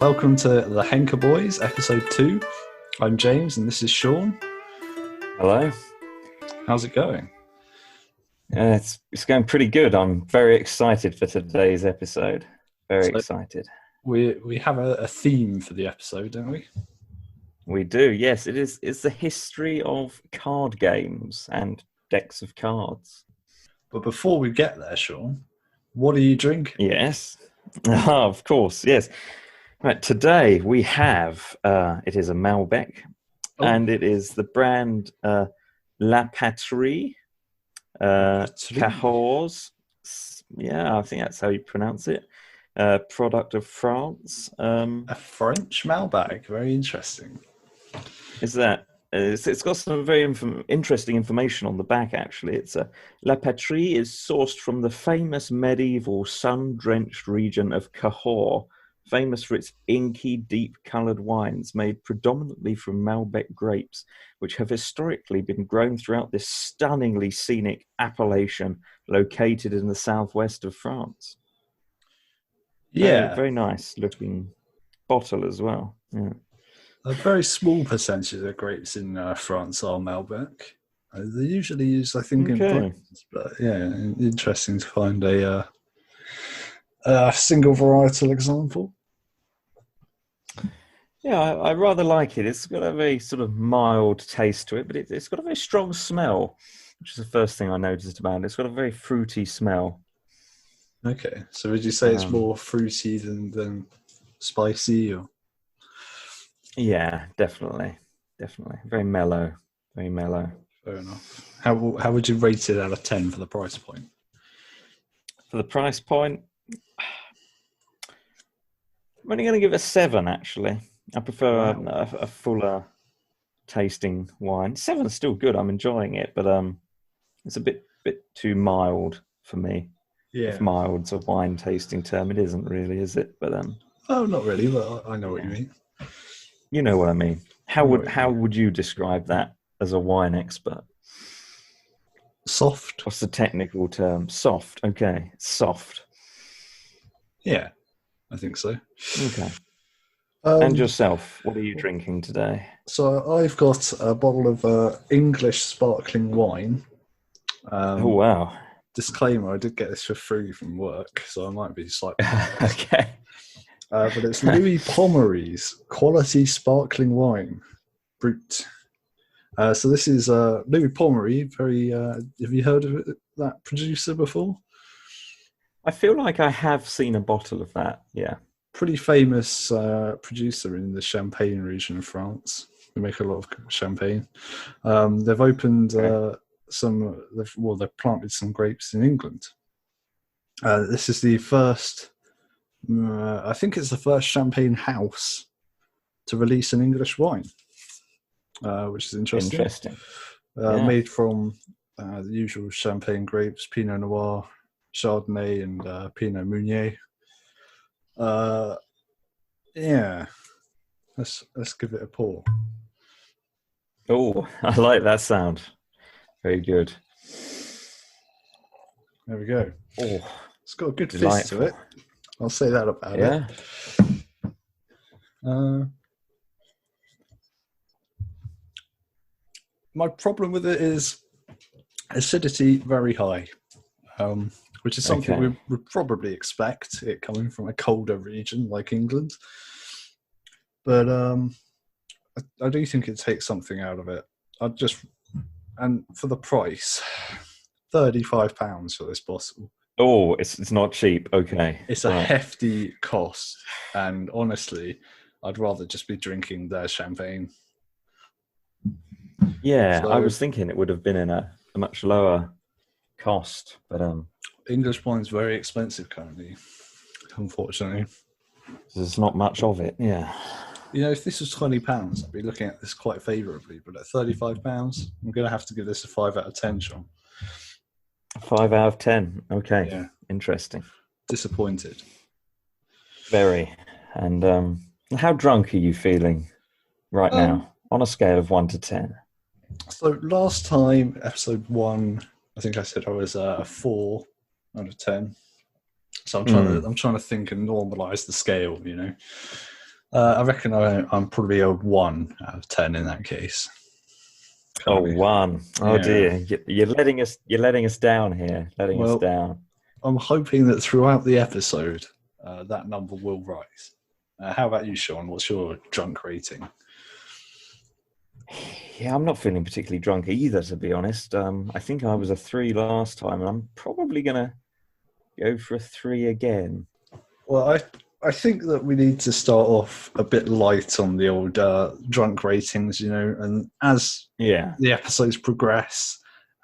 Welcome to the Henka Boys, episode 2. I'm James and this is Shaun. Hello. How's it going? It's going pretty good. I'm very excited for today's episode. Very excited. We have a theme for the episode, don't we? We do, yes. It's the history of card games and decks of cards. But before we get there, Shaun, what are you drinking? Yes. Of course, yes. Right, today we have, it is a Malbec, and it is the brand La Patrie, Cahors. Yeah, I think that's how you pronounce it. Product of France. A French Malbec, very interesting. Is that? It's got some very interesting information on the back, actually. It's La Patrie is sourced from the famous medieval sun-drenched region of Cahors, famous for its inky, deep-coloured wines made predominantly from Malbec grapes, which have historically been grown throughout this stunningly scenic appellation located in the southwest of France. Yeah. Very nice looking bottle as well. Yeah. A very small percentage of grapes in France are Malbec. They usually use, I think, in brands, but yeah, interesting to find a single varietal example. Yeah, I rather like it. It's got a very sort of mild taste to it, but it's got a very strong smell, which is the first thing I noticed about it. It's got a very fruity smell. Okay, so would you say it's more fruity than spicy? Or? Yeah, definitely. Very mellow. Fair enough. How would you rate it out of 10 for the price point? For the price point, I'm only going to give it a 7, actually. I prefer a fuller tasting wine. 7 is still good. I'm enjoying it, but it's a bit too mild for me. Yeah. If mild's a wine tasting term, it isn't really, is it? But oh, not really. But I know what you mean. You know what I mean. How would you describe that as a wine expert? Soft. What's the technical term? Soft. Okay, soft. Yeah, I think so. Okay. And yourself, what are you drinking today? So I've got a bottle of English sparkling wine. Oh, wow. Disclaimer, I did get this for free from work, so I might be slightly okay. But it's Louis Pommery's Quality Sparkling Wine, Brut. So this is Louis Pommery. Have you heard of that producer before? I feel like I have seen a bottle of that, yeah. Pretty famous producer in the Champagne region of France. They make a lot of champagne. They've opened they've planted some grapes in England. This is the first, I think it's the first champagne house to release an English wine, which is interesting. Made from the usual champagne grapes, Pinot Noir, Chardonnay, and Pinot Meunier. Yeah, let's give it a pour. Oh, I like that sound. Very good. There we go. Oh, it's got a good fizz to it. I'll say that about it. My problem with it is acidity very high, which is something we would probably expect it coming from a colder region like England. But I do think it takes something out of it. And for the price, £35 for this bottle. Oh, it's not cheap. Okay. It's a hefty cost. And honestly, I'd rather just be drinking their champagne. Yeah, I was thinking it would have been in a much lower cost. But English wine's very expensive currently, unfortunately. There's not much of it, yeah. You know, if this was £20, I'd be looking at this quite favourably. But at £35, I'm going to have to give this a 5 out of 10, Shaun. 5 out of 10. Okay. Yeah. Interesting. Disappointed. Very. And how drunk are you feeling right now on a scale of 1 to 10? So last time, episode 1, I think I said I was a 4 out of 10. So I'm trying to think and normalise the scale, you know. I reckon I'm probably a 1 out of 10 in that case. Oh, 1. Oh dear, you're letting us down here. Letting us down. I'm hoping that throughout the episode, that number will rise. How about you, Shaun? What's your drunk rating? Yeah, I'm not feeling particularly drunk either, to be honest. I think I was a 3 last time, and I'm probably gonna go for a 3 again. Well, I think that we need to start off a bit light on the old drunk ratings, and as the episodes progress,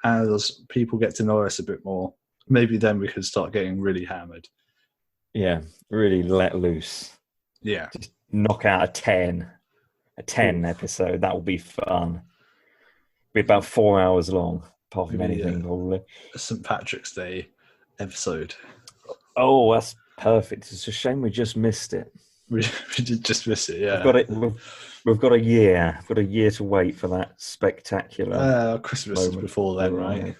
as people get to know us a bit more, maybe then we could start getting really hammered. Yeah, really let loose. Yeah. Just knock out a 10 episode. That will be fun. Be about 4 hours long, apart from anything, probably. A St. Patrick's Day episode. Oh, that's perfect. It's a shame we just missed it. We did just miss it, yeah. We've got a year. We've got a year to wait for that spectacular Christmas is before then, right?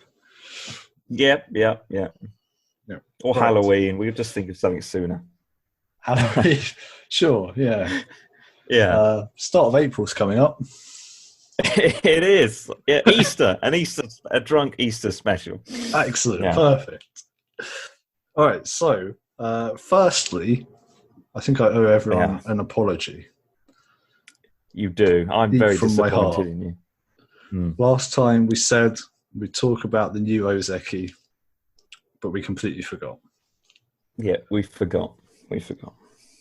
Yep. Or right. Halloween. We'll just think of something sooner. Halloween, sure, yeah. Yeah. Start of April's coming up. It is. Yeah, Easter. A drunk Easter special. Excellent. Yeah. Perfect. All right, so firstly, I think I owe everyone an apology. You do. I'm very disappointed in you. Last time we said we'd talk about the new Ozeki, but we completely forgot. Yeah, we forgot.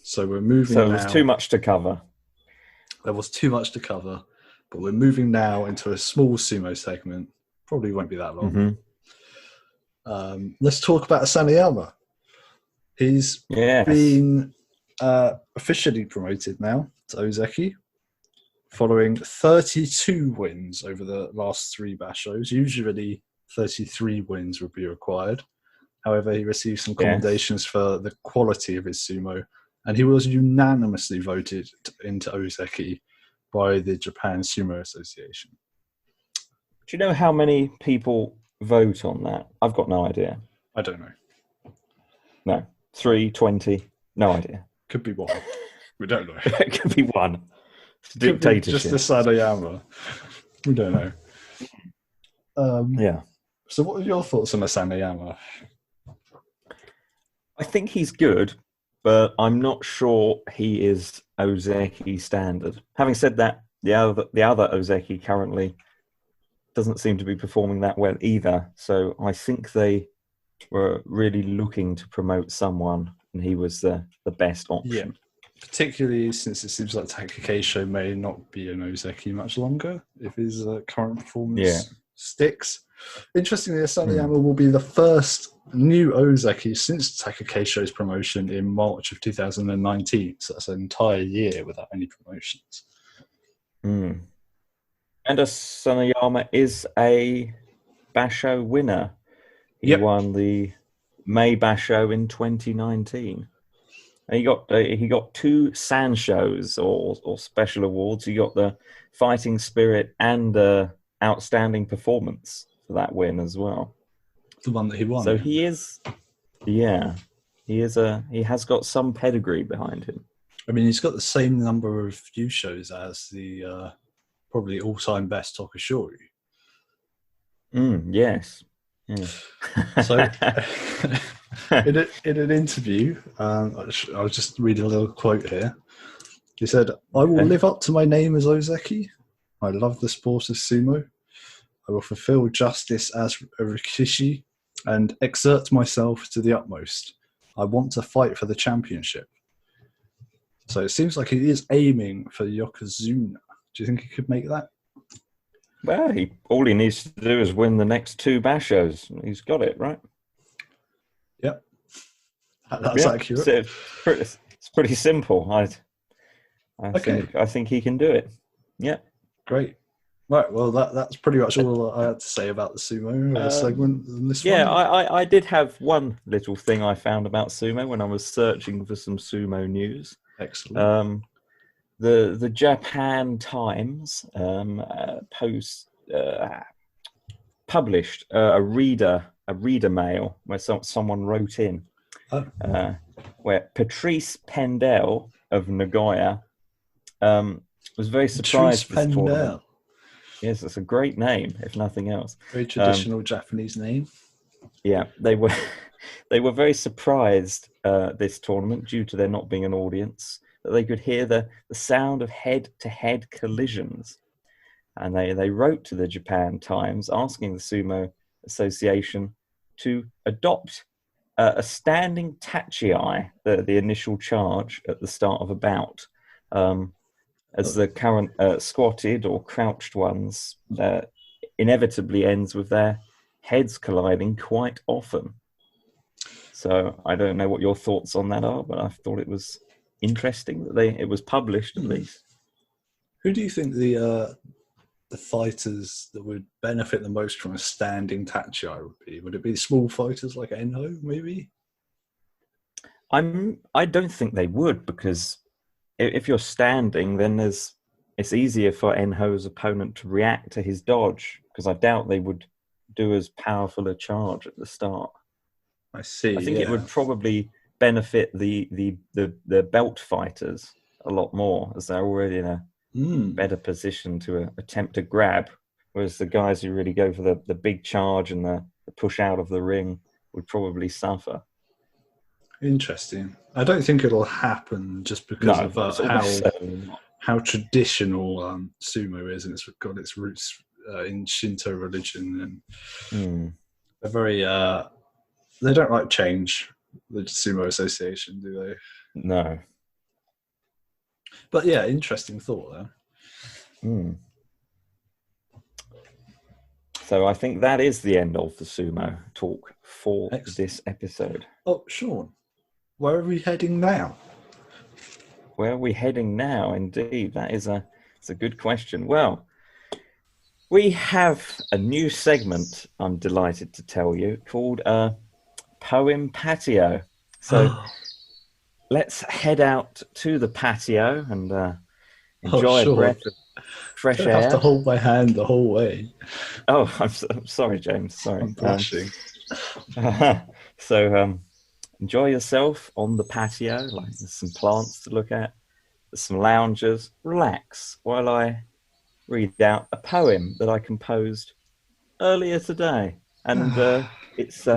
So we're moving now. So there was too much to cover. There was too much to cover, but we're moving now into a small sumo segment. Probably won't be that long. Let's talk about Asanoyama. He's been officially promoted now to Ozeki, following 32 wins over the last 3 bashos. Usually 33 wins would be required. However, he received some commendations for the quality of his sumo, and he was unanimously voted into Ozeki by the Japan Sumo Association. Do you know how many people vote on that? I've got no idea. I don't know. No. 3, 20? No idea. Could be 1. We don't know. It could be 1. It's dictatorship. Just the Asanoyama. We don't know. Yeah. So what are your thoughts on Asanoyama? I think he's good, but I'm not sure he is Ozeki standard. Having said that, the other Ozeki currently doesn't seem to be performing that well either. So I think they were really looking to promote someone, and he was the best option. Yeah. Particularly since it seems like Takakeisho may not be an Ozeki much longer if his current performance sticks. Interestingly, Asanoyama will be the first new Ozeki since Takakeisho's promotion in March of 2019. So that's an entire year without any promotions. And Asanoyama is a basho winner. He won the May basho in 2019. And he got 2 Sanshos or special awards. He got the Fighting Spirit and the Outstanding Performance for that win as well. The one that he won. So he is, he has got some pedigree behind him. I mean, he's got the same number of view shows as the probably all-time best Tokushori. Yes. Yeah. So, in an interview, I'll just read a little quote here. He said, "I will live up to my name as Ozeki. I love the sport of sumo. I will fulfill justice as a rikishi and exert myself to the utmost. I want to fight for the championship." So it seems like he is aiming for Yokozuna. Do you think he could make that? Well, all he needs to do is win the next 2 bashos. He's got it, right? Yep. That's accurate. So it's pretty simple. I think he can do it. Yeah. Great. Right, well, that's pretty much all I had to say about the sumo segment in this one. I did have one little thing I found about sumo when I was searching for some sumo news. Excellent. The Japan Times published a reader mail where someone wrote in where Patrice Pendel of Nagoya Was very surprised this tournament. Pendel. Yes, it's a great name, if nothing else. Very traditional Japanese name. Yeah, they were they were very surprised this tournament due to there not being an audience, that they could hear the sound of head-to-head collisions. And they wrote to the Japan Times asking the Sumo Association to adopt a standing tachi, the initial charge at the start of a bout, as the current squatted or crouched ones inevitably ends with their heads colliding quite often. So I don't know what your thoughts on that are, but I thought it was interesting that it was published at least. Who do you think the fighters that would benefit the most from a standing tachi would be? Would it be small fighters like Enho, maybe? I don't think they would, because if you're standing, then it's easier for Enho's opponent to react to his dodge, because I doubt they would do as powerful a charge at the start. I see. I think it would probably benefit the belt fighters a lot more, as they're already in a better position to attempt to grab, whereas the guys who really go for the big charge and the push out of the ring would probably suffer. Interesting. I don't think it'll happen just because of how traditional sumo is, and it's got its roots in Shinto religion, and they're very they don't like change, the Sumo Association, do they? No. But yeah, interesting thought there. So I think that is the end of the sumo talk for this episode. Oh, Shaun, where are we heading now? Where are we heading now? Indeed, it's a good question. Well, we have a new segment, I'm delighted to tell you, called Poem Patio. So let's head out to the patio and enjoy a breath of fresh air. I have to hold my hand the whole way. Oh, I'm sorry, James. Sorry. I'm blushing. So enjoy yourself on the patio. Like, there's some plants to look at. There's some loungers. Relax while I read out a poem that I composed earlier today. And its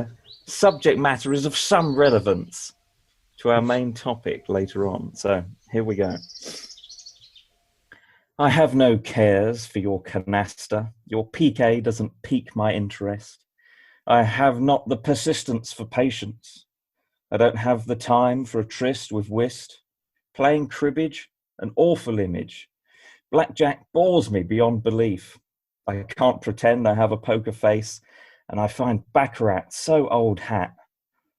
subject matter is of some relevance to our main topic later on. So here we go. I have no cares for your canasta. Your piquet doesn't pique my interest. I have not the persistence for patience. I don't have the time for a tryst with whist. Playing cribbage, an awful image. Blackjack bores me beyond belief. I can't pretend I have a poker face, and I find baccarat so old hat.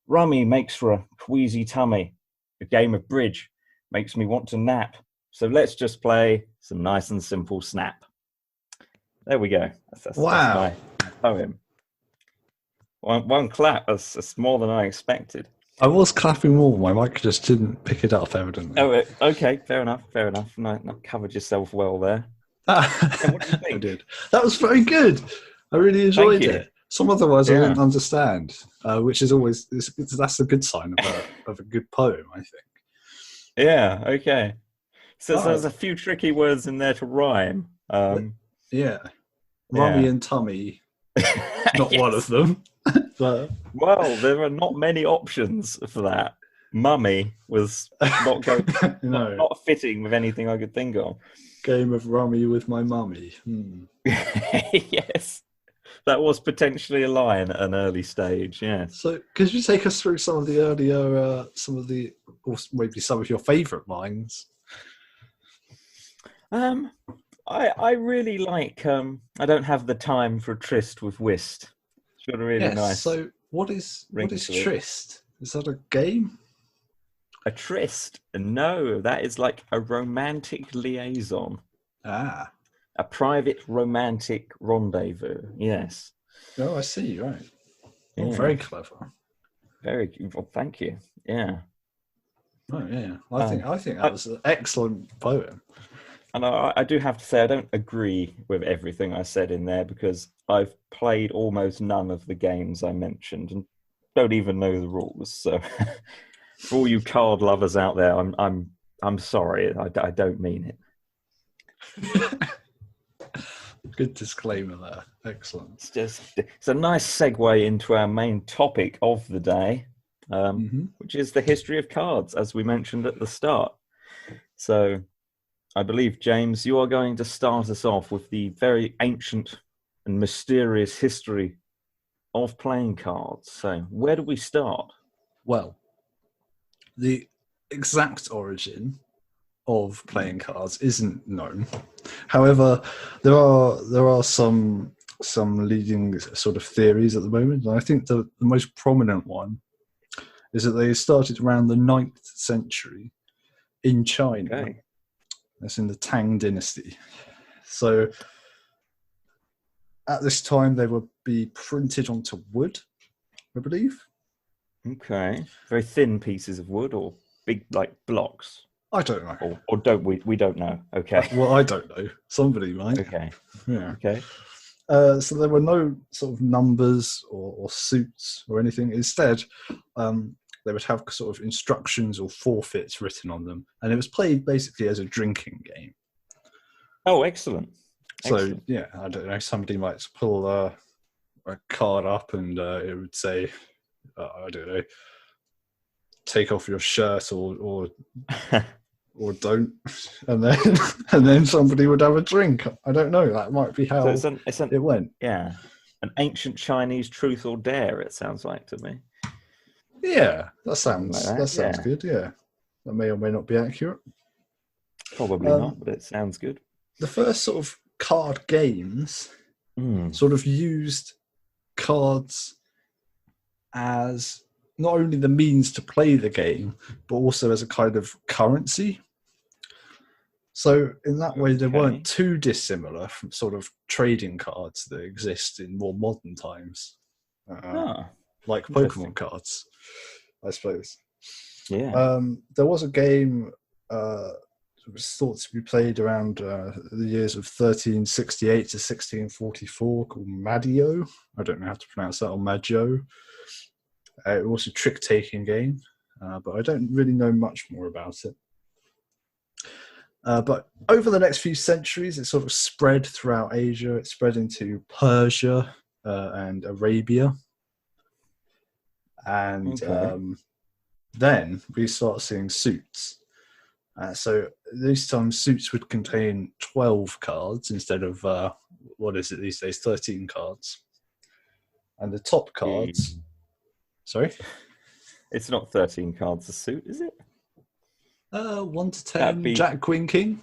Rummy makes for a queasy tummy. A game of bridge makes me want to nap. So let's just play some nice and simple snap. There we go. That's my poem. One clap. That's more than I expected. I was clapping more. My mic just didn't pick it up, evidently. Oh, okay. Fair enough. Not covered yourself well there. What do you think? I did. That was very good. I really enjoyed it. Some other words I didn't understand, which is always that's a good sign of a good poem, I think. Yeah. Okay. So there's a few tricky words in there to rhyme. Rummy and tummy, not one of them. But... Well, there are not many options for that. Mummy was not going, not fitting with anything I could think of. Game of rummy with my mummy. Yes, that was potentially a line at an early stage. Yeah. So, could you take us through some of the earlier, or maybe some of your favourite lines? I really like. I don't have the time for a tryst with whist. It's got a really nice. So, what is tryst? Is that a game? A tryst? No, that is like a romantic liaison. Ah. A private romantic rendezvous. Yes. Oh, I see. Right. Yeah. Oh, very clever. Very well, thank you. Yeah. Oh yeah. I think that was an excellent poem. And I do have to say, I don't agree with everything I said in there, because I've played almost none of the games I mentioned and don't even know the rules. So, for all you card lovers out there, I'm sorry. I don't mean it. Good disclaimer there. Excellent. It's a nice segue into our main topic of the day, which is the history of cards, as we mentioned at the start. So I believe, James, you are going to start us off with the very ancient and mysterious history of playing cards. So where do we start? Well, the exact origin of playing cards isn't known. However, there are some leading sort of theories at the moment, and I think the most prominent one is that they started around the 9th century in China. Okay. That's in the Tang dynasty. So at this time, they would be printed onto wood, I believe. Okay. Very thin pieces of wood or big, like, blocks? I don't know. Or don't we? We don't know. Okay. Well, I don't know. Somebody might. Okay. Yeah. Okay. So there were no sort of numbers or suits or anything. Instead, they would have sort of instructions or forfeits written on them, and it was played basically as a drinking game. Oh, excellent. So, yeah, I don't know, somebody might pull a card up and it would say, I don't know, take off your shirt or don't, and then somebody would have a drink. I don't know, that might be how it went. Yeah, an ancient Chinese truth or dare, it sounds like to me. Yeah, that sounds good, yeah. That may or may not be accurate. Probably not, but it sounds good. The first sort of card games sort of used cards as not only the means to play the game, but also as a kind of currency. So in that way, they weren't too dissimilar from sort of trading cards that exist in more modern times, like Pokemon cards, I suppose. Yeah. There was a game it was thought to be played around the years of 1368 to 1644 called Maggio. I don't know how to pronounce that, or Maggio. It was a trick-taking game, but I don't really know much more about it. But over the next few centuries, it sort of spread throughout Asia. It spread into Persia and Arabia. And then we start seeing suits. So this time, suits would contain 12 cards instead of, what is it these days, 13 cards. And the top cards... Sorry? It's not 13 cards a suit, is it? 1 to 10, Jack, Queen, King.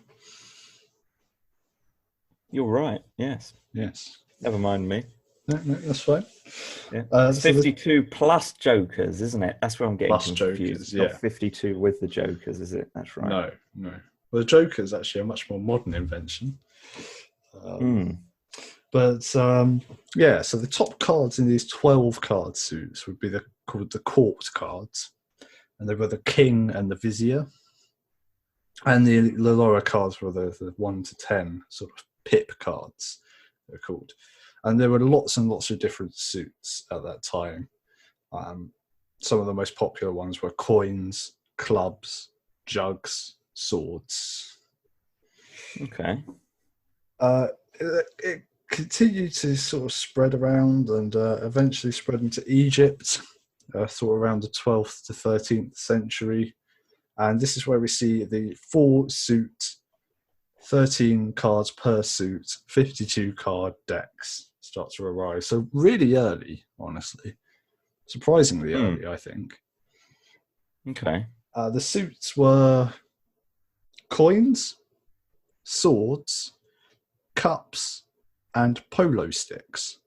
You're right, yes. Yes. Never mind me. No, that's fine. Yeah. It's 52 plus jokers, isn't it? That's where I'm getting confused. Jokers, yeah. Not 52 with the jokers, is it? That's right. No. Well, the joker is actually a much more modern invention. But, so the top cards in these 12 card suits would be called the court cards. And they were the king and the vizier. And the lower cards were the 1 to 10 sort of pip cards, they're called. And there were lots and lots of different suits at that time. Some of the most popular ones were coins, clubs, jugs, swords. Okay. It continued to sort of spread around and eventually spread into Egypt, sort of around the 12th to 13th century. And this is where we see the 4-suit, 13 cards per suit, 52 card decks start to arise. So really early, honestly. Surprisingly early, I think. Okay. The suits were coins, swords, cups, and polo sticks.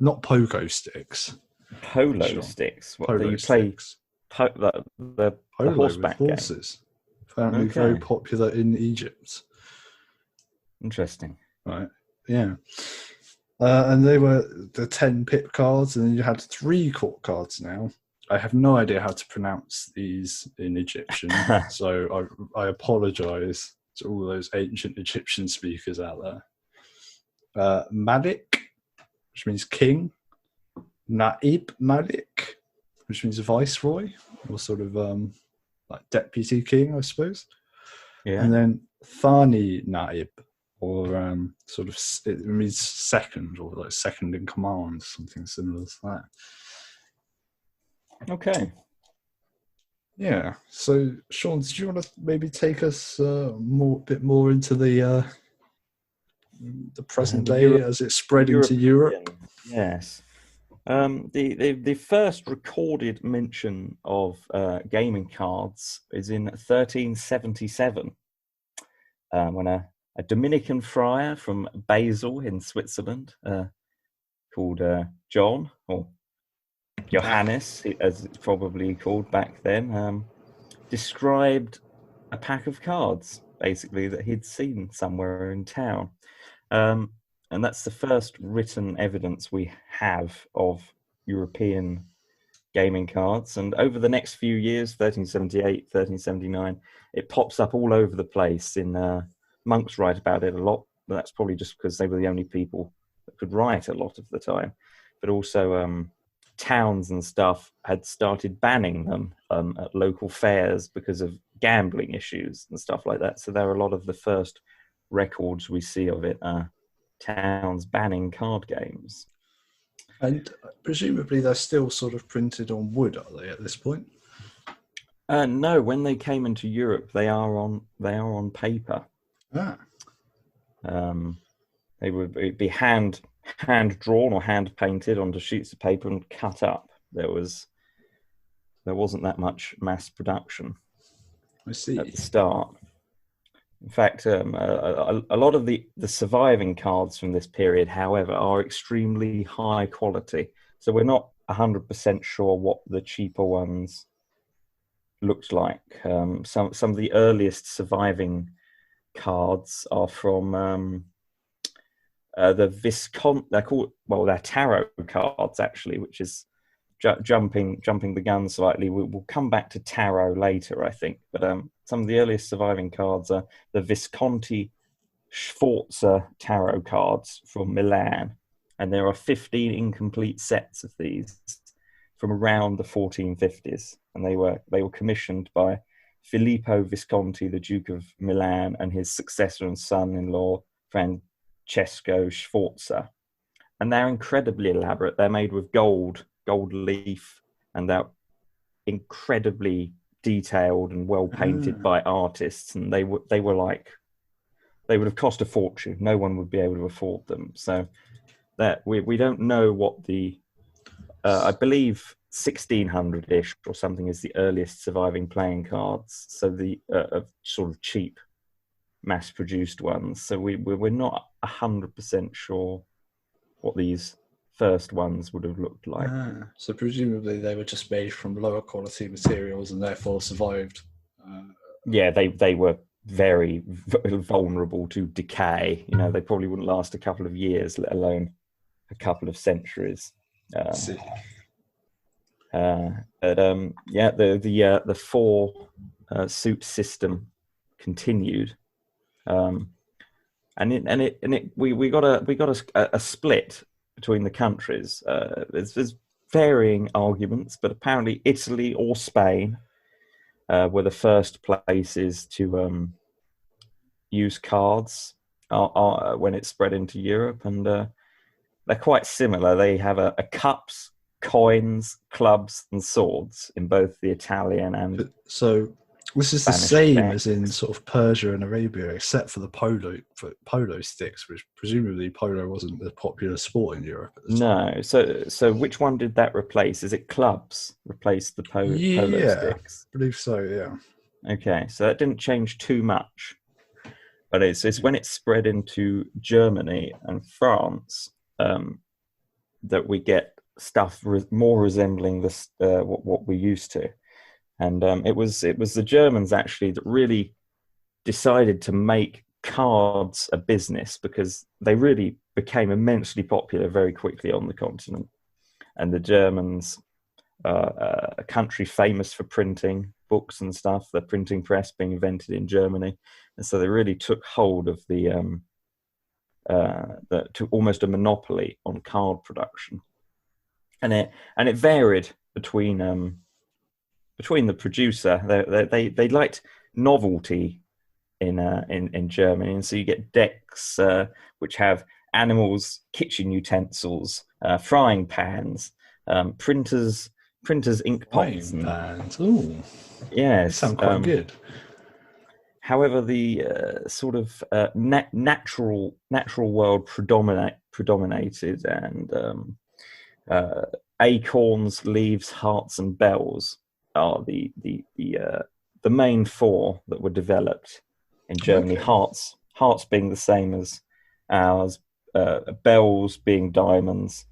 Not pogo sticks. Polo sticks? What, polo you sticks. Play the horseback with horses. Game? Apparently very popular in Egypt. Interesting. Right, yeah. And they were the 10 pip cards, and then you had 3 court cards now. I have no idea how to pronounce these in Egyptian, so I apologise to all those ancient Egyptian speakers out there. Malik, which means king. Naib Malik, which means viceroy, or sort of like deputy king, I suppose. Yeah. And then Thani Naib, or sort of, it means second, or like second in command, something similar to that. Okay. Yeah. So, Shaun, did you want to maybe take us bit more into the present day as it spread into Europe? European, yes. The first recorded mention of gaming cards is in 1377, when a Dominican friar from Basel in Switzerland, called John, or Johannes, as it's probably called back then, described a pack of cards, basically, that he'd seen somewhere in town. And that's the first written evidence we have of European gaming cards. And over the next few years, 1378, 1379, it pops up all over the place. Monks write about it a lot, but that's probably just because they were the only people that could write a lot of the time. But also towns and stuff had started banning them at local fairs because of gambling issues and stuff like that. So there are a lot of the first records we see of it, towns banning card games. And presumably they're still sort of printed on wood, are they, at this point? No, when they came into Europe, they are on paper. Ah. They would be hand drawn or hand painted onto sheets of paper and cut up. There wasn't that much mass production. I see. At the start. In fact, a lot of the surviving cards from this period, however, are extremely high quality. So we're not 100% sure what the cheaper ones looked like. Some of the earliest surviving cards are from the Viscount. They're tarot cards, actually, which is jumping the gun slightly. We'll come back to tarot later, I think. But some of the earliest surviving cards are the Visconti Sforza tarot cards from Milan, and there are 15 incomplete sets of these from around the 1450s, and they were commissioned by Filippo Visconti, the Duke of Milan, and his successor and son-in-law Francesco Sforza, and they're incredibly elaborate. They're made with gold leaf, and they're incredibly detailed and well painted by artists, and they would have cost a fortune. No one would be able to afford them. So that we don't know what the I believe 1600-ish or something is the earliest surviving playing cards. So the sort of cheap mass-produced ones. So we're not 100% sure what these first ones would have looked like. So presumably they were just made from lower quality materials and therefore survived. Yeah, they were very vulnerable to decay. They probably wouldn't last a couple of years, let alone a couple of centuries. The four suit system continued, we got a split between the countries. There's varying arguments, but apparently Italy or Spain were the first places to use cards when it spread into Europe, and they're quite similar. They have a cups, coins, clubs, and swords in both the Italian and so. This is Spanish the same decks. as in sort of Persia and Arabia, except for the polo sticks, which presumably polo wasn't a popular sport in Europe at the time. No, so which one did that replace? Is it clubs replaced the polo sticks? I believe so. Yeah. Okay, so that didn't change too much, but it's when it spread into Germany and France that we get stuff more resembling this what we're used to. And it was the Germans actually that really decided to make cards a business, because they really became immensely popular very quickly on the continent. And the Germans, a country famous for printing books and stuff, the printing press being invented in Germany, and so they really took hold of to almost a monopoly on card production. And it varied between the producer. They liked novelty in Germany, and so you get decks which have animals, kitchen utensils, frying pans, printers, ink pots, Frying pans. Oh, they yes. sound quite good. However, the sort of natural world predominated, and acorns, leaves, hearts, and bells are the main four that were developed in Germany. Okay. Hearts being the same as ours, bells being diamonds,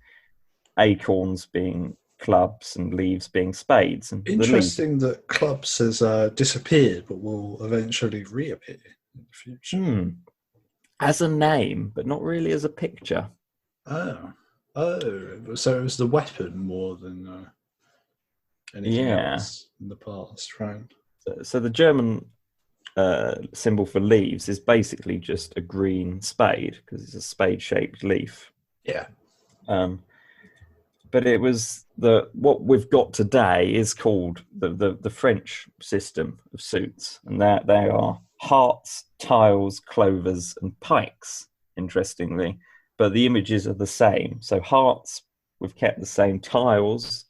acorns being clubs, and leaves being spades. And the leaves, Interesting that clubs has disappeared, but will eventually reappear in the future. as a name, but not really as a picture. Oh, so it was the weapon more than anything else in the past, right? So the German symbol for leaves is basically just a green spade, because it's a spade-shaped leaf. Yeah. But it was what we've got today is called the French system of suits, and that they are hearts, tiles, clovers, and pikes. Interestingly, but the images are the same. So hearts, we've kept the same. Tiles,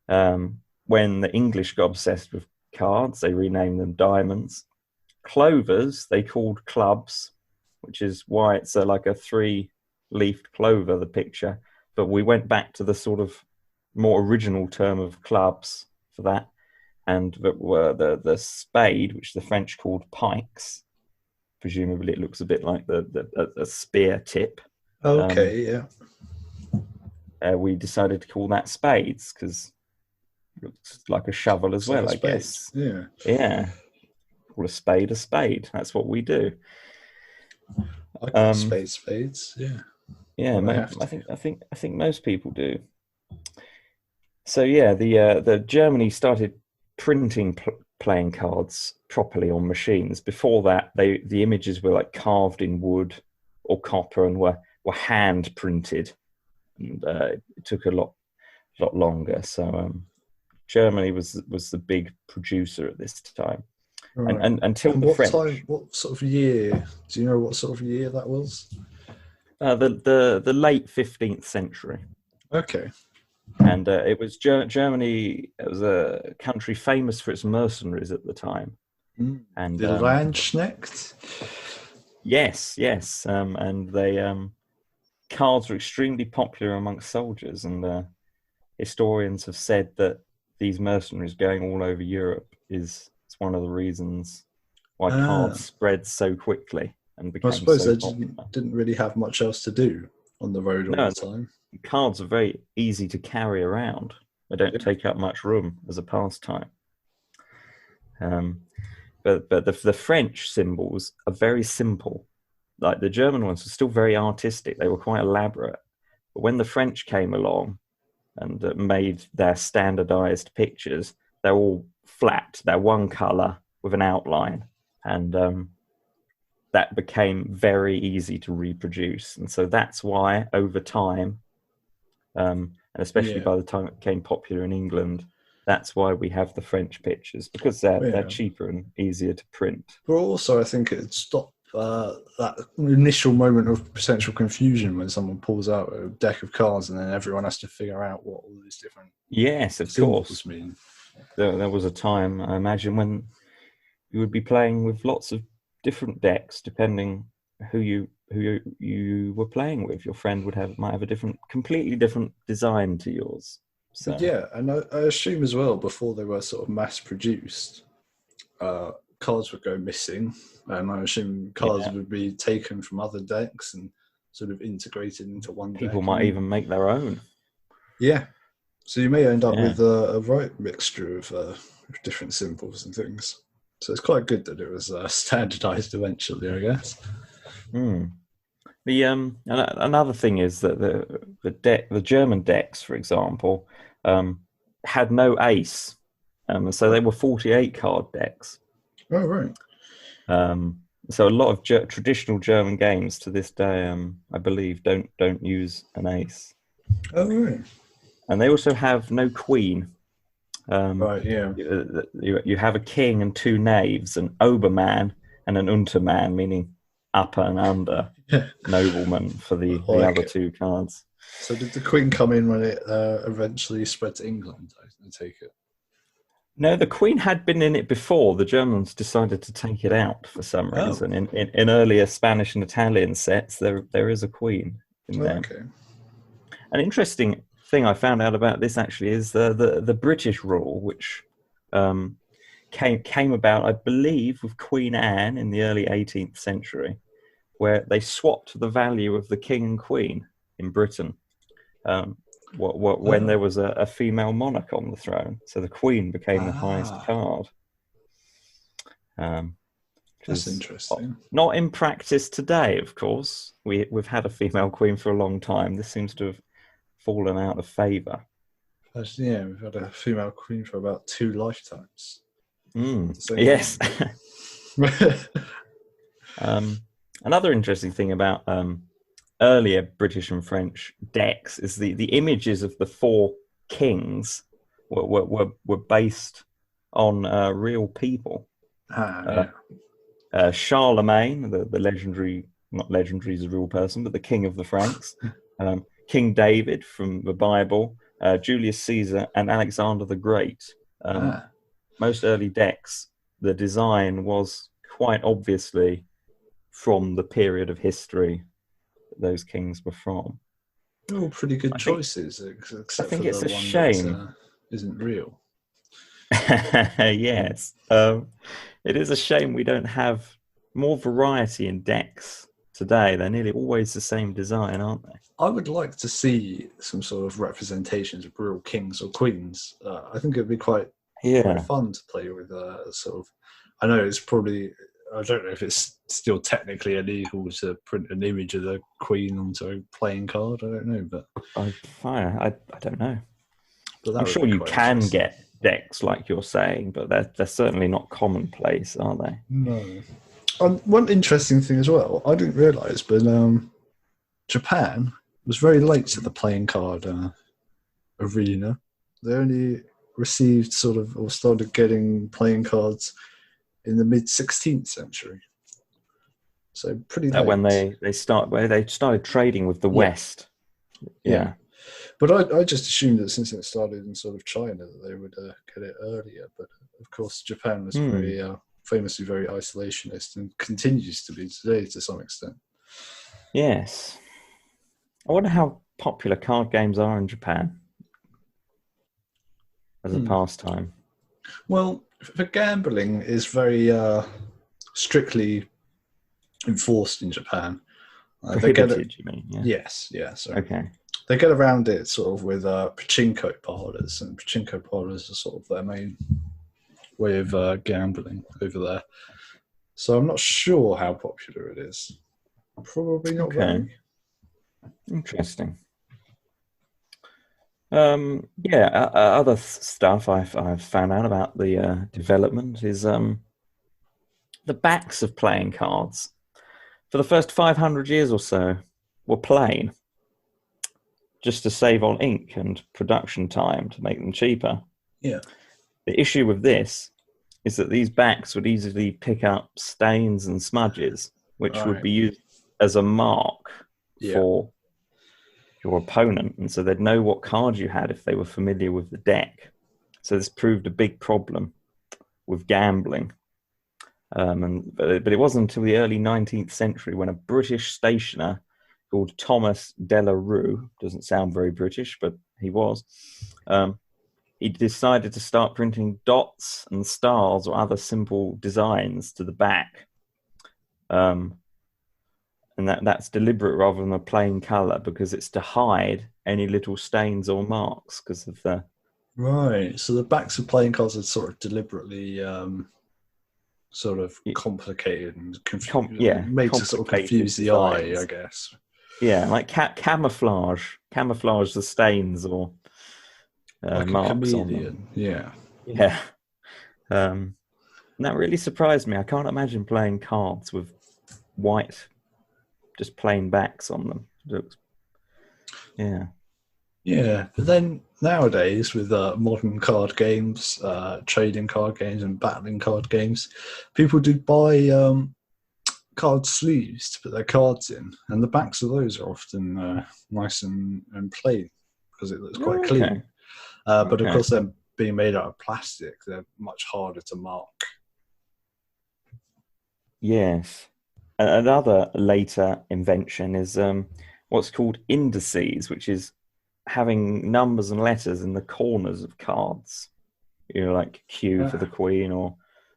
when the English got obsessed with cards, they renamed them diamonds. Clovers, they called clubs, which is why it's like a three-leafed clover, the picture. But we went back to the sort of more original term of clubs for that, and that were the spade, which the French called pikes. Presumably, it looks a bit like a spear tip. Okay, We decided to call that spades because it looks like a shovel as well, I guess. Yeah. Call a spade a spade. That's what we do. I call spades. Yeah. Yeah, I think most people do. So yeah, the Germany started printing playing cards properly on machines. Before that, the images were like carved in wood or copper and were hand printed, and it took a lot longer. So Germany was the big producer at this time, right. and until the French. What sort of year? Do you know what sort of year that was? The late 15th century. Okay. And it was Germany. It was a country famous for its mercenaries at the time. And the Landsknecht. Yes. And they cards were extremely popular amongst soldiers, and historians have said that these mercenaries going all over Europe is one of the reasons why cards spread so quickly and became. I suppose so they didn't really have much else to do on the road all the time. Cards are very easy to carry around. They don't take up much room as a pastime. But the French symbols are very simple. Like the German ones were still very artistic. They were quite elaborate. But when the French came along and made their standardized pictures, they're all flat. They're one color with an outline. And that became very easy to reproduce. And so that's why over time, and especially by the time it became popular in England, that's why we have the French pictures, because they're cheaper and easier to print. But also, I think it stopped that initial moment of potential confusion when someone pulls out a deck of cards and then everyone has to figure out what all these different symbols mean. There was a time, I imagine, when you would be playing with lots of different decks depending who you were playing with. Your friend might have a completely different design to yours. So yeah, and I assume as well, before they were sort of mass produced, cards would go missing, and I assume cards would be taken from other decks and sort of integrated into one deck. People might even make their own. Yeah, so you may end up with a right mixture of different symbols and things. So it's quite good that it was standardized eventually, I guess. Another thing is that the German decks, for example, had no ace, so they were 48 card decks. Oh right. So a lot of traditional German games to this day, I believe, don't use an ace. Oh right. And they also have no queen. Right. Yeah. You have a king and two knaves, an Oberman and an Unterman, meaning upper and under nobleman for the other two cards. So did the Queen come in when it eventually spread to England? I take it. No, the Queen had been in it before. The Germans decided to take it out for some reason. In earlier Spanish and Italian sets, there is a Queen in there. Okay. An interesting thing I found out about this actually is the British rule, which came about, I believe, with Queen Anne in the early 18th century, where they swapped the value of the King and Queen in Britain when there was a female monarch on the throne. So the Queen became the highest card. That's interesting. Not in practice today, of course. We've had a female Queen for a long time. This seems to have fallen out of favour. Yeah, we've had a female Queen for about 2 lifetimes. Yes. Another interesting thing about earlier British and French decks is the images of the 4 kings were based on real people. Charlemagne, the legendary, not legendary, he's a real person, but the king of the Franks. King David from the Bible, Julius Caesar, and Alexander the Great. Most early decks, the design was quite obviously from the period of history that those kings were from. All pretty good choices, except I think for it's the a one shame. that isn't real. Yes. It is a shame we don't have more variety in decks today. They're nearly always the same design, aren't they? I would like to see some sort of representations of real kings or queens. I think it'd be quite fun to play with. Sort of, I know it's probably, I don't know if it's still technically illegal to print an image of the Queen onto a playing card. I don't know, but I don't know. But I'm sure you can get decks like you're saying, but they're certainly not commonplace, are they? No. One interesting thing as well, I didn't realise, but Japan was very late to the playing card arena. They only received or started getting playing cards in the mid-16th century. So pretty late. When they started trading with the West. Yeah. But I just assumed that since it started in sort of China that they would get it earlier. But of course, Japan was very famously very isolationist and continues to be today to some extent. Yes. I wonder how popular card games are in Japan as a pastime. Well, for gambling is very strictly enforced in Japan. Prohibited, you mean? Yeah. Yes, sorry. Okay. They get around it sort of with pachinko parlors, and pachinko parlors are sort of their main way of gambling over there. So I'm not sure how popular it is. Probably not very. Interesting. Other stuff I've found out about the development is the backs of playing cards for the first 500 years or so were plain, just to save on ink and production time to make them cheaper. Yeah. The issue with this is that these backs would easily pick up stains and smudges, which would be used as a mark for your opponent, and so they'd know what cards you had if they were familiar with the deck. So this proved a big problem with gambling. But it wasn't until the early 19th century when a British stationer called Thomas de la Rue, doesn't sound very British, but he was, he decided to start printing dots and stars or other simple designs to the back. And that's deliberate rather than a plain colour, because it's to hide any little stains or marks because of the... Right, so the backs of playing cards are sort of deliberately complicated and made to sort of confuse the eye, I guess. Yeah, like camouflage the stains or like marks a on chameleon. them. Yeah. And that really surprised me. I can't imagine playing cards with white, just plain backs on them. Yeah, but then nowadays with modern card games, trading card games and battling card games, people do buy card sleeves to put their cards in, and the backs of those are often nice and plain because it looks quite clean. But of course, they're being made out of plastic. They're much harder to mark. Yes. Another later invention is what's called indices, which is having numbers and letters in the corners of cards. You know, like Q for the Queen or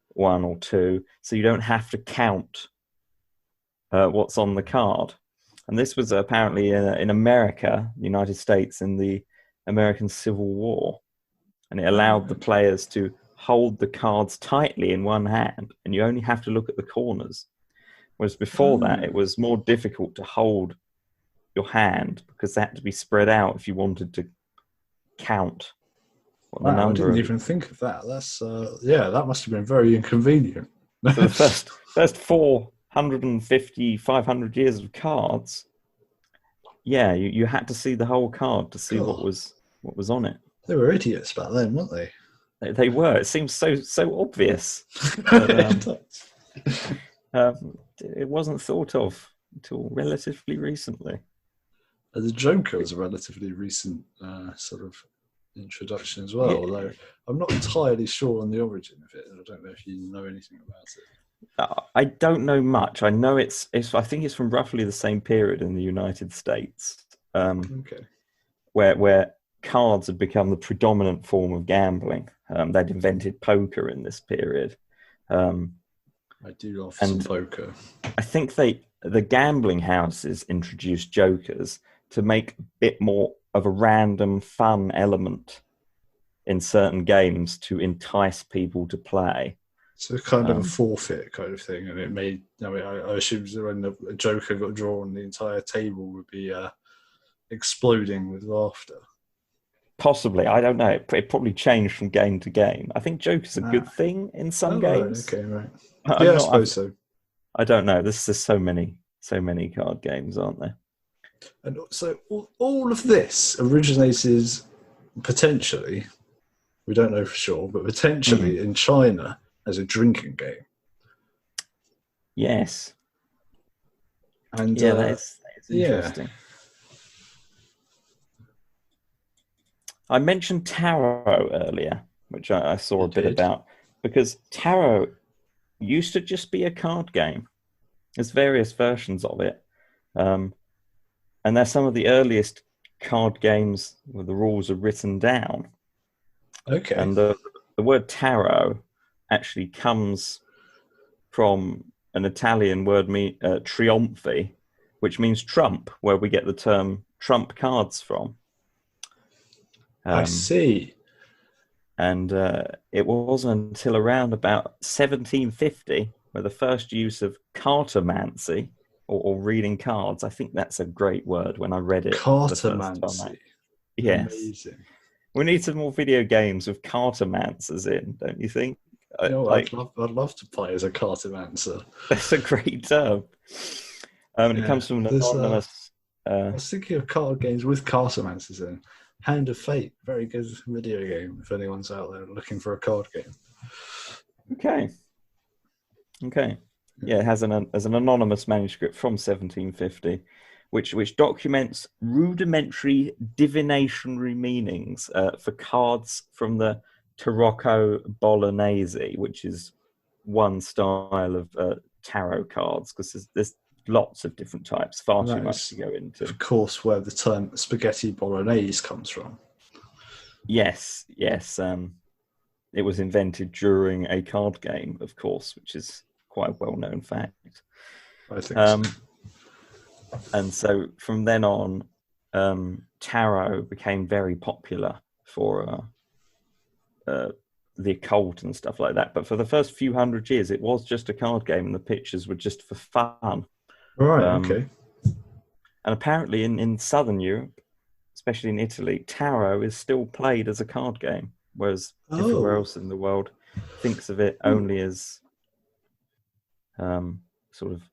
1 or 2, so you don't have to count what's on the card. And this was apparently in America, the United States, in the American Civil War, and it allowed the players to hold the cards tightly in one hand, and you only have to look at the corners. Whereas before that, it was more difficult to hold your hand because they had to be spread out if you wanted to count what the number. I didn't even think of that. That's that must have been very inconvenient. For the first 450, 500 years of cards, you had to see the whole card to see what was on it. They were idiots back then, weren't they? They were. It seems so obvious. But, it wasn't thought of until relatively recently. The Joker was a relatively recent sort of introduction as well, although I'm not entirely sure on the origin of it. I don't know if you know anything about it. I don't know much. I know it's I think it's from roughly the same period in the United States, where cards had become the predominant form of gambling. They'd invented poker in this period. I do love some poker. I think the gambling houses introduced jokers to make a bit more of a random fun element in certain games to entice people to play. So kind of a forfeit kind of thing, and it made. I assume when a joker got drawn, the entire table would be exploding with laughter. Possibly, I don't know. It probably changed from game to game. I think joker's a good thing in some games. Right, okay, right. I suppose so. I don't know. There's so many card games, aren't there? And so all of this originated potentially, we don't know for sure, but potentially in China as a drinking game. Yes. And that is interesting. I mentioned tarot earlier, which I saw a bit about, because tarot used to just be a card game. There's various versions of it. And they're some of the earliest card games where the rules are written down. Okay. And the word tarot actually comes from an Italian word, trionfi, which means trump, where we get the term trump cards from. I see. And it wasn't until around about 1750 where the first use of cartomancy, or reading cards. I think that's a great word when I read it. Cartomancy. Yes. Amazing. We need some more video games with cartomancers in, don't you think? I'd love to play as a cartomancer. That's a great term. It comes from an anonymous... I was thinking of card games with cartomancers in. Hand of Fate, very good video game if anyone's out there looking for a card game. Okay. Yeah, it has an anonymous manuscript from 1750, which documents rudimentary divinatory meanings for cards from the Tarocco Bolognese, which is one style of tarot cards, because there's lots of different types, far too much to go into. Of course, where the term spaghetti bolognese comes from. Yes. It was invented during a card game, of course, which is quite a well-known fact. I think so. And so from then on, tarot became very popular for the occult and stuff like that. But for the first few hundred years, it was just a card game, and the pictures were just for fun. Right, okay. And apparently in Southern Europe, especially in Italy, tarot is still played as a card game, whereas everywhere else in the world thinks of it only as sort of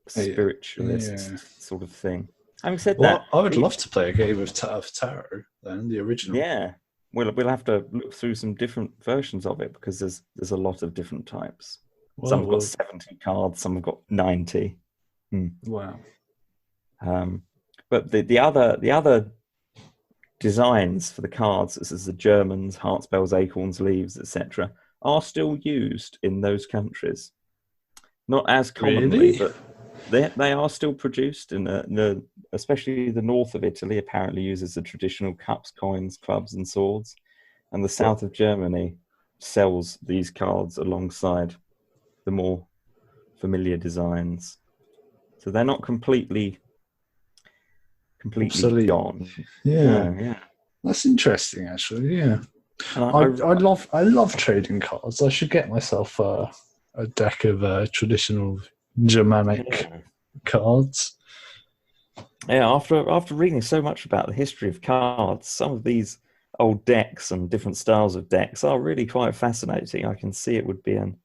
spiritualist sort of thing. Having said that, I would love to play a game of tarot then, the original. Yeah, we'll have to look through some different versions of it, because there's a lot of different types. Some have got Well, 70 cards, some have got 90. wow. But the other designs for the cards, such as the Germans, heart spells, acorns, leaves, etc., are still used in those countries. Not as commonly, Really? but they are still produced in especially the north of Italy. Apparently, uses the traditional cups, coins, clubs, and swords, and the south of Germany sells these cards alongside the more familiar designs. So they're not completely Obsolete. gone. Yeah. No, yeah. That's interesting, actually. Yeah. And I love trading cards. I should get myself a deck of traditional Germanic cards. Yeah, after reading so much about the history of cards, some of these old decks and different styles of decks are really quite fascinating. I can see it would be an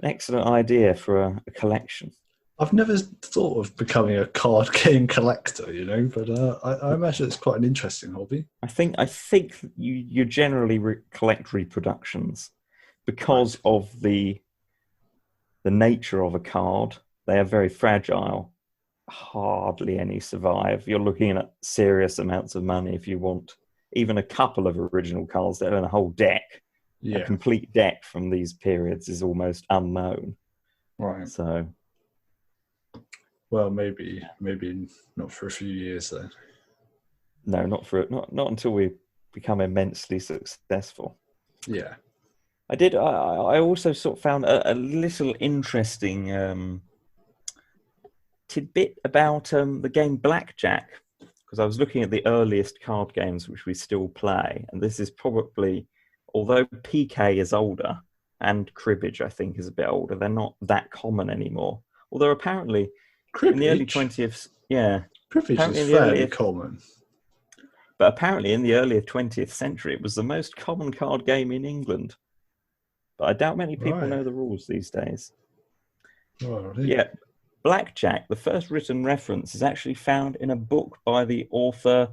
excellent idea for a collection. I've never thought of becoming a card game collector, but I imagine it's quite an interesting hobby. I think you generally collect reproductions because of the nature of a card. They are very fragile. Hardly any survive. You're looking at serious amounts of money if you want even a couple of original cards, let alone a whole deck. Yeah. A complete deck from these periods is almost unknown. Right. So, well, maybe not for a few years then. No, not until we become immensely successful. Yeah. I also sort of found a little interesting tidbit about the game Blackjack, because I was looking at the earliest card games which we still play, and this is probably, although PK is older and cribbage I think is a bit older, they're not that common anymore. Although apparently cribbage? In the early 20th, yeah, cribbage is fairly common. But apparently in the earlier 20th century, it was the most common card game in England. But I doubt many people know the rules these days. Oh, yeah, Blackjack, the first written reference, is actually found in a book by the author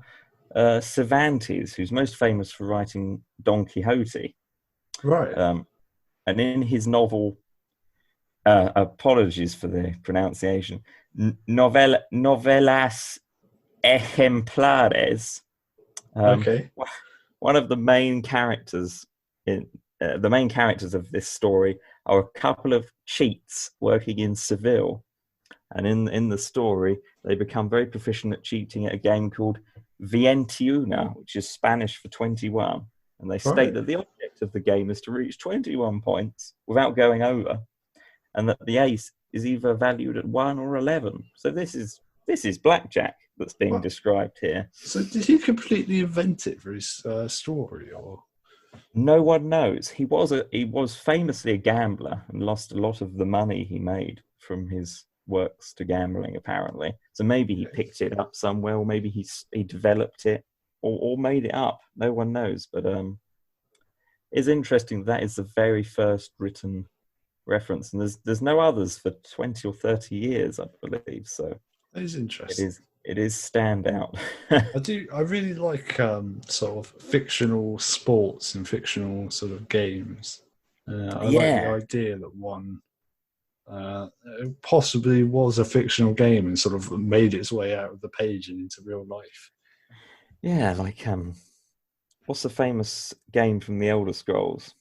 Cervantes, who's most famous for writing Don Quixote. Right. And in his novel, apologies for the pronunciation, Novelas Ejemplares. Okay. One of the main characters of this story are a couple of cheats working in Seville, and in the story they become very proficient at cheating at a game called Vientiuna, which is Spanish for 21, and they state that the object of the game is to reach 21 points without going over, and that the ace is either valued at 1 or 11. So this is blackjack that's being described here. So did he completely invent it for his story, or? No one knows. He was famously a gambler and lost a lot of the money he made from his works to gambling, apparently. So maybe he picked it up somewhere, or maybe he developed it, or made it up. No one knows. But it's interesting that is the very first written reference, and there's no others for 20 or 30 years, I believe. So that is interesting. It is standout. I really like sort of fictional sports and fictional sort of games. I like the idea that one possibly was a fictional game and sort of made its way out of the page and into real life. Yeah, like what's the famous game from the Elder Scrolls?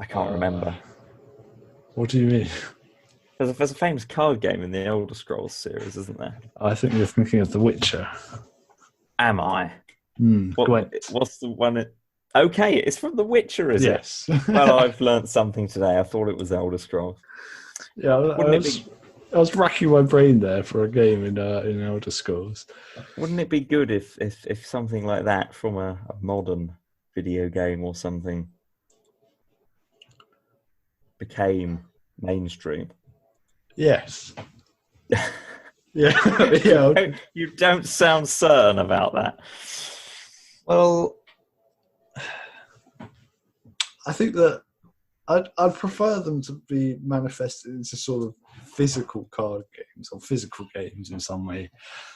I can't remember. What do you mean? There's a famous card game in the Elder Scrolls series, isn't there? I think you're thinking of The Witcher. Am I? What's the one? Okay, it's from The Witcher, is it? Yes. Well, I've learnt something today. I thought it was Elder Scrolls. Yeah, I was racking my brain there for a game in Elder Scrolls. Wouldn't it be good if something like that from a modern video game or something became mainstream? Yes. Yeah. You don't sound certain about that. Well, I think that I'd prefer them to be manifested into sort of physical card games or physical games in some way.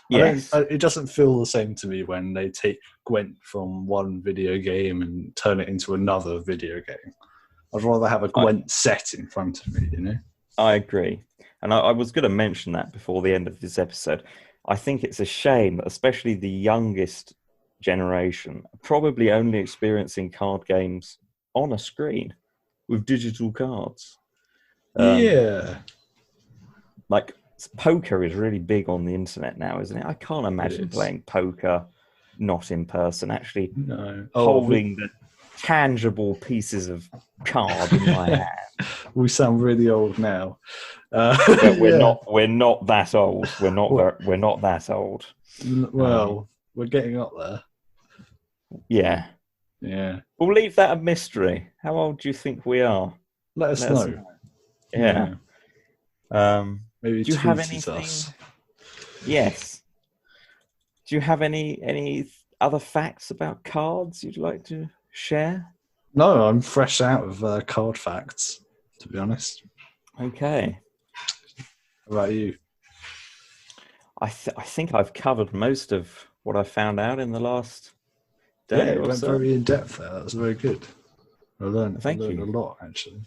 Yes. It doesn't feel the same to me when they take Gwent from one video game and turn it into another video game. I'd rather have a Gwent set in front of me, you know? I agree. And I was going to mention that before the end of this episode. I think it's a shame that especially the youngest generation are probably only experiencing card games on a screen with digital cards. Yeah. Like, poker is really big on the internet now, isn't it? I can't imagine playing poker not in person, actually holding the tangible pieces of card in my hand. We sound really old now. We're not that old. We're not that old. Well, we're getting up there. Yeah. We'll leave that a mystery. How old do you think we are? Let us know. Yeah. Maybe do you have anything? Us. Yes. Do you have any other facts about cards you'd like to share? No, I'm fresh out of card facts, to be honest. Okay. How about you? I think I've covered most of what I found out in the last day. Yeah, it went very in depth there. That was very good. I learned Thank you. a lot, actually.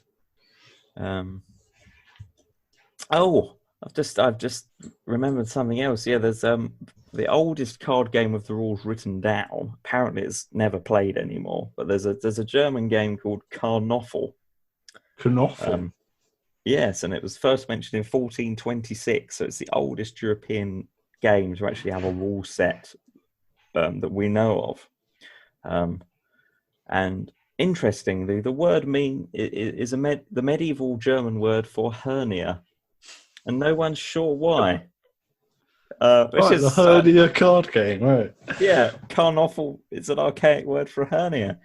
I've just remembered something else. Yeah, there's the oldest card game with the rules written down. Apparently, it's never played anymore. But there's a German game called Karnoffel. Karnoffel. Yes, and it was first mentioned in 1426. So it's the oldest European game to actually have a rule set that we know of. And interestingly, the word is the medieval German word for hernia. And no one's sure why. The hernia card game, right? Yeah, Karnoffel is an archaic word for hernia.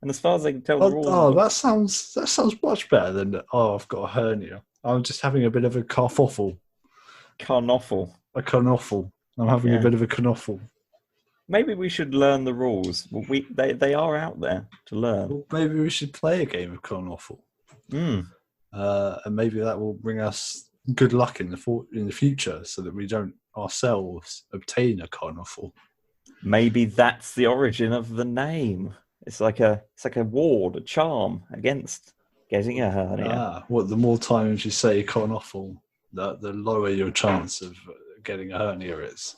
And as far as I can tell, the rules... that sounds much better than, I've got a hernia. I'm just having a bit of a carfoffle. Karnoffel. A carnoffel. I'm having a bit of a carnoffel. Maybe we should learn the rules. They are out there to learn. Well, maybe we should play a game of carnoffel. And maybe that will bring us good luck in the future, so that we don't ourselves obtain a carnoffel. Maybe that's the origin of the name. It's like a ward, a charm against getting a hernia. The more times you say carnoffel, the lower your chance of getting a hernia is.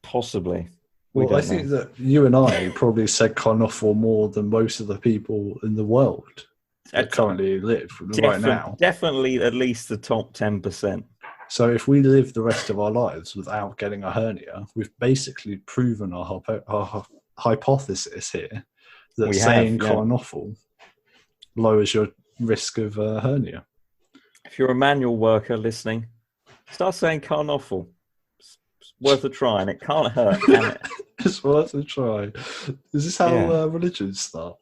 Possibly. Well, I think that you and I probably said carnoffel more than most of the people in the world that currently live right now. Definitely at least the top 10%. So if we live the rest of our lives without getting a hernia, we've basically proven our hypothesis here that saying carnoffel lowers your risk of hernia. If you're a manual worker listening, start saying carnoffel. It's worth a try, and it can't hurt, can it? It's worth a try. Is this how religions start?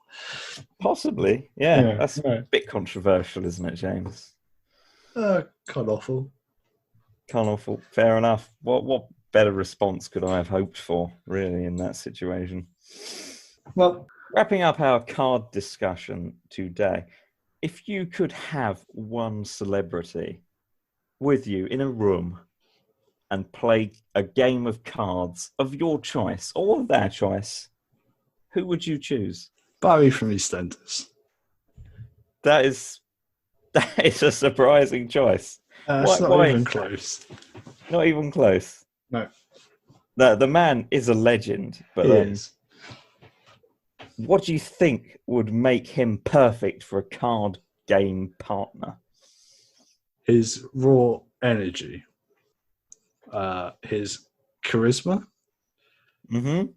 Possibly, yeah. That's a bit controversial, isn't it, James? Carnoffel. Carnoffel, fair enough. What better response could I have hoped for, really, in that situation? Well, wrapping up our card discussion today, if you could have one celebrity with you in a room and play a game of cards of your choice or of their choice, who would you choose? Barry from EastEnders. That is a surprising choice. It's not even close. Not even close. No. The man is a legend, but what do you think would make him perfect for a card game partner? His raw energy. His charisma. Mm-hmm.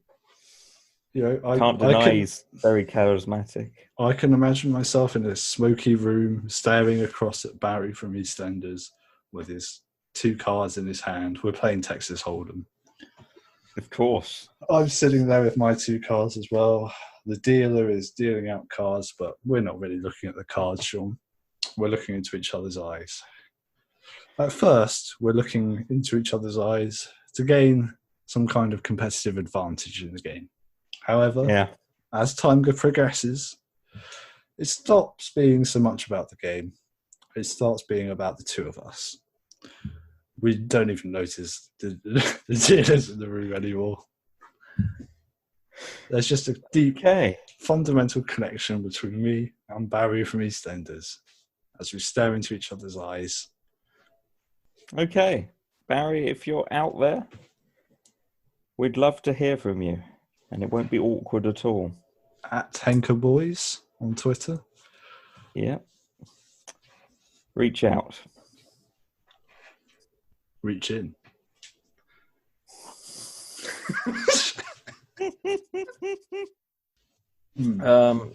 You know, I can't deny he's very charismatic. I can imagine myself in a smoky room staring across at Barry from EastEnders with his 2 cards in his hand. We're playing Texas Hold'em. Of course. I'm sitting there with my 2 cards as well. The dealer is dealing out cards, but we're not really looking at the cards, Shaun. We're looking into each other's eyes. At first, we're looking into each other's eyes to gain some kind of competitive advantage in the game. However, as time progresses, it stops being so much about the game. It starts being about the 2 of us. We don't even notice the dealers in the room anymore. There's just a deep, Okay. fundamental connection between me and Barry from EastEnders as we stare into each other's eyes. Okay. Barry, if you're out there, we'd love to hear from you. And it won't be awkward at all. At Henka Boys on Twitter. Yeah. Reach out. Reach in.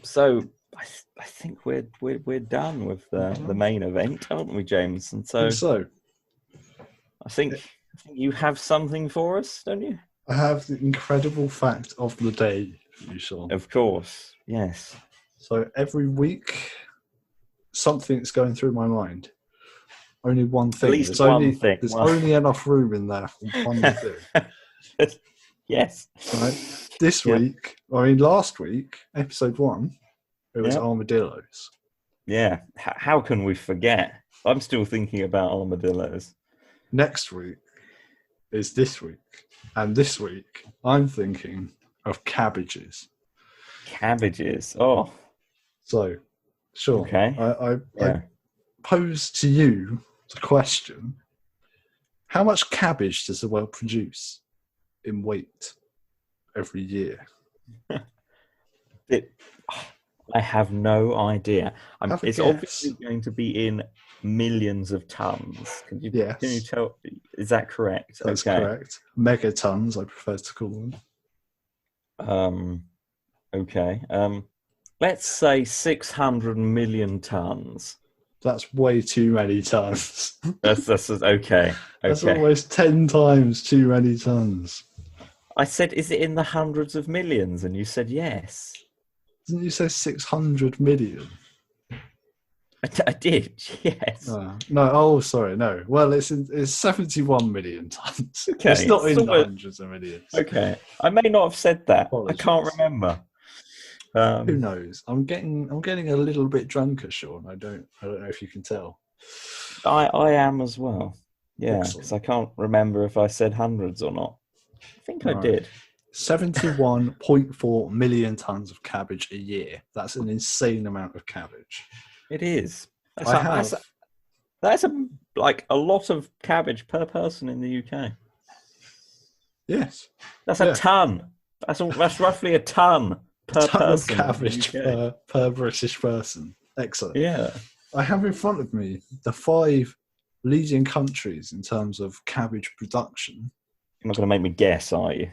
So I think we're done with the main event, aren't we, James? And so I think you have something for us, don't you? I have the incredible fact of the day for you, Shaun. Of course, yes. So every week, something's going through my mind. Only one thing. At least one thing. There's only enough room in there for one thing. Yes. Right? This week, last week, episode 1, it was armadillos. Yeah. How can we forget? I'm still thinking about armadillos. Next week is this week. And this week, I'm thinking of cabbages. Cabbages. Oh. So, sure. Okay. I pose to you the question: how much cabbage does the world produce in weight every year? I have no idea. It's guess. obviously going to be in millions of tons. Can you tell? Is that correct? That's correct. Megatons, I prefer to call them. Okay. Let's say 600 million tons. That's way too many tons. That's okay. That's almost 10 times too many tons. I said, is it in the hundreds of millions? And you said yes. Didn't you say 600 million? I did, yes. Sorry, no. Well, it's 71 million tons. Okay, it's not in the hundreds of millions. Okay, I may not have said that. Apologies. I can't remember. Who knows? I'm getting a little bit drunker, Shaun. I don't know if you can tell. I am as well. Yeah, Excellent. because I can't remember if I said hundreds or not. I think I did. 71.4 million tons of cabbage a year. That's an insane amount of cabbage. It is. That's a lot of cabbage per person in the UK. Yes. That's a ton. That's roughly a ton per person. Of cabbage per British person. Excellent. Yeah. I have in front of me the 5 leading countries in terms of cabbage production. You're not going to make me guess, are you?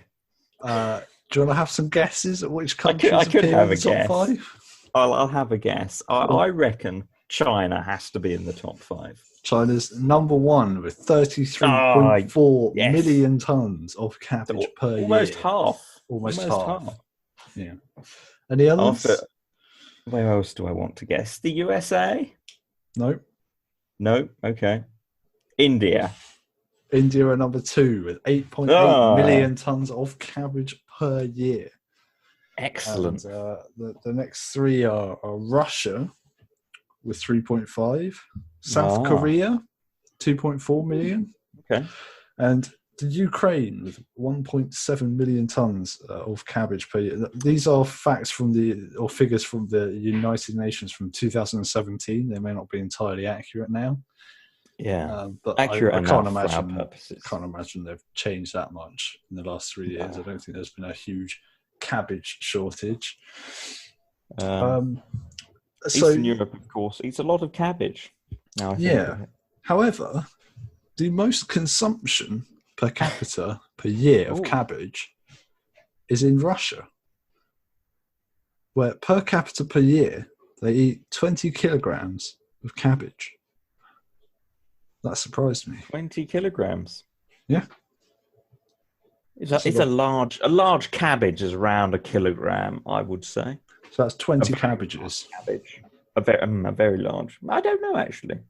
Do you want to have some guesses at which countries I could have in the top guess. 5? I'll have a guess. I reckon China has to be in the top 5. China's number 1 with 33.4 million tons of cabbage per year. Almost half. Almost half. Yeah. Any others? Where else do I want to guess? The USA? No. No? Okay. India are number 2 with 8.8 million tons of cabbage per year. Excellent. And, the next 3 are Russia with 3.5, South Korea 2.4 million, okay, and the Ukraine with 1.7 million tons of cabbage per year. These are figures from the United Nations from 2017. They may not be entirely accurate now. Yeah, but accurate I enough can't for our imagine. purposes. Can't imagine they've changed that much in the last 3 years. I don't think there's been a huge cabbage shortage. Eastern Europe, of course, eats a lot of cabbage. Now, I think However, the most consumption per capita per year of cabbage is in Russia, where per capita per year they eat 20 kilograms of cabbage. That surprised me. 20 kilograms. Yeah. It's a large cabbage is around a kilogram, I would say. So that's 20 cabbages. Cabbage. A very large. I don't know, actually.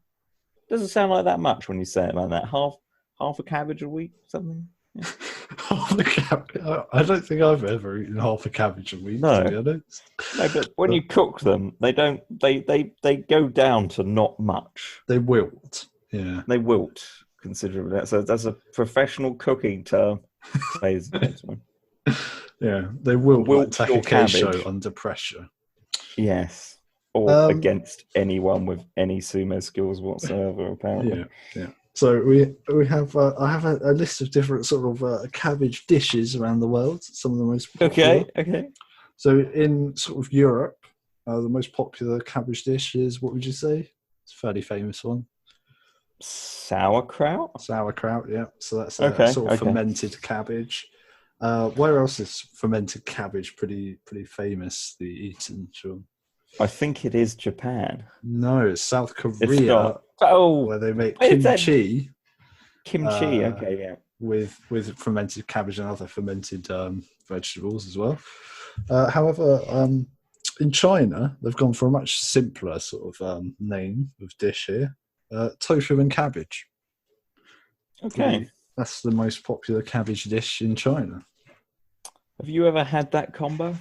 Doesn't sound like that much when you say it like that. Half a cabbage a week, something. Yeah. Half a cabbage. I don't think I've ever eaten half a cabbage a week. No. To be honest. No, but when you cook them, they don't. They go down to not much. They wilt. Yeah. They wilt considerably. That's a professional cooking term, ladies and gentlemen. Yeah, they will like Wiltshire Take cabbage. under pressure. Yes. Or against anyone with any sumo skills whatsoever, apparently. Yeah. So we have I have a list of different sort of cabbage dishes around the world. Some of the most popular. Okay. So in sort of Europe, the most popular cabbage dish is, what would you say? It's a fairly famous one. Sauerkraut. Yeah. So that's a sort of fermented cabbage. Where else is fermented cabbage pretty famously eaten, Shaun? I think it is Japan. No, it's South Korea. It's not. Oh, where they make kimchi. Kimchi, okay, yeah. With fermented cabbage and other fermented vegetables as well. However, in China, they've gone for a much simpler sort of name of dish here. Tofu and cabbage. Okay. That's the most popular cabbage dish in China. Have you ever had that combo?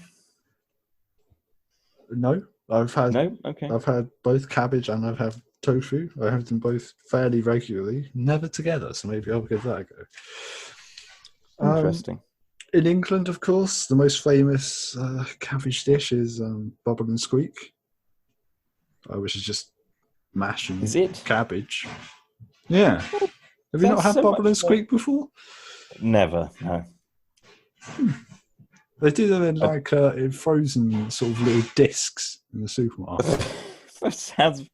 No, I've had. No, okay. I've had both cabbage and I've had tofu. I have them both fairly regularly, never together. So maybe I'll give that a go. Interesting. In England, of course, the most famous cabbage dish is bubble and squeak, which is just mash and cabbage. Yeah. Have you not had bubble and squeak before? Never, no. They do them in in frozen sort of little discs in the supermarket. That sounds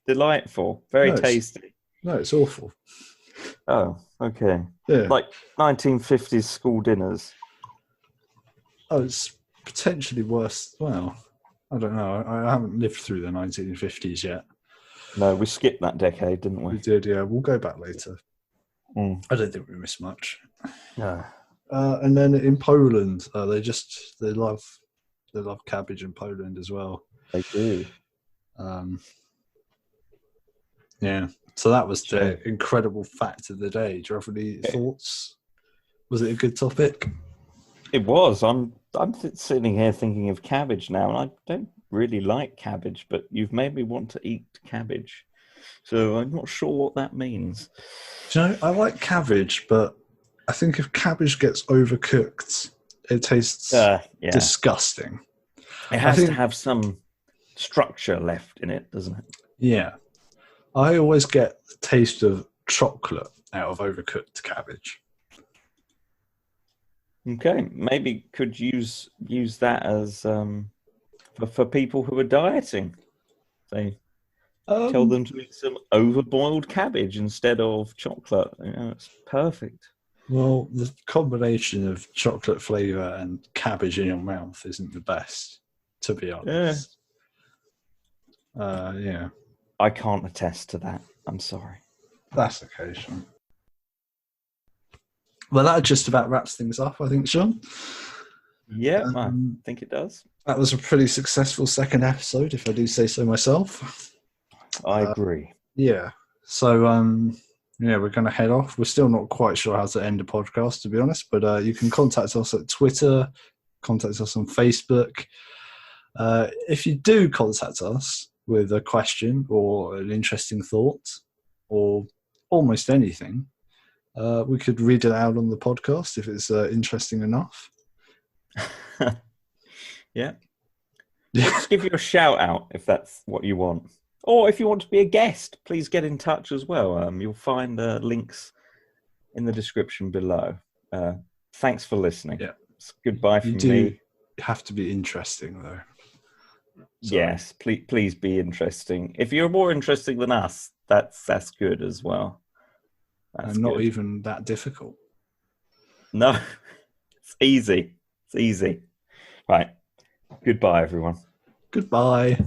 delightful. Very tasty. No, it's awful. Oh, okay. Yeah. Like 1950s school dinners. Oh, it's potentially worse. Well, I don't know. I haven't lived through the 1950s yet. No, we skipped that decade, didn't we? We did, yeah. We'll go back later. Mm. I don't think we missed much. No. And then in Poland, they love cabbage in Poland as well. They do. Yeah. So that was the incredible fact of the day. Do you have any thoughts? Was it a good topic? It was. I'm sitting here thinking of cabbage now, and I don't really like cabbage, but you've made me want to eat cabbage. So I'm not sure what that means. Do you know, I like cabbage, but I think if cabbage gets overcooked, it tastes disgusting. It has to have some structure left in it, doesn't it? Yeah. I always get the taste of chocolate out of overcooked cabbage. Okay, maybe could use that as for people who are dieting. Say, tell them to eat some overboiled cabbage instead of chocolate. You know, it's perfect. Well, the combination of chocolate flavour and cabbage in your mouth isn't the best, to be honest. Yeah. I can't attest to that. I'm sorry. That's okay, Shaun. Well, that just about wraps things up, I think, Shaun. Yeah, I think it does. That was a pretty successful second episode, if I do say so myself. I agree. Yeah. So, we're going to head off. We're still not quite sure how to end a podcast, to be honest, but you can contact us at Twitter, contact us on Facebook. If you do contact us with a question or an interesting thought or almost anything, we could read it out on the podcast if it's interesting enough. Yeah. Let's give you a shout out if that's what you want. Or if you want to be a guest, please get in touch as well. You'll find links in the description below. Thanks for listening. Yeah. Goodbye from me. You have to be interesting, though. Sorry. Yes, please be interesting. If you're more interesting than us, that's good as well. That's not even that difficult. No, it's easy. It's easy. Right. Goodbye, everyone. Goodbye.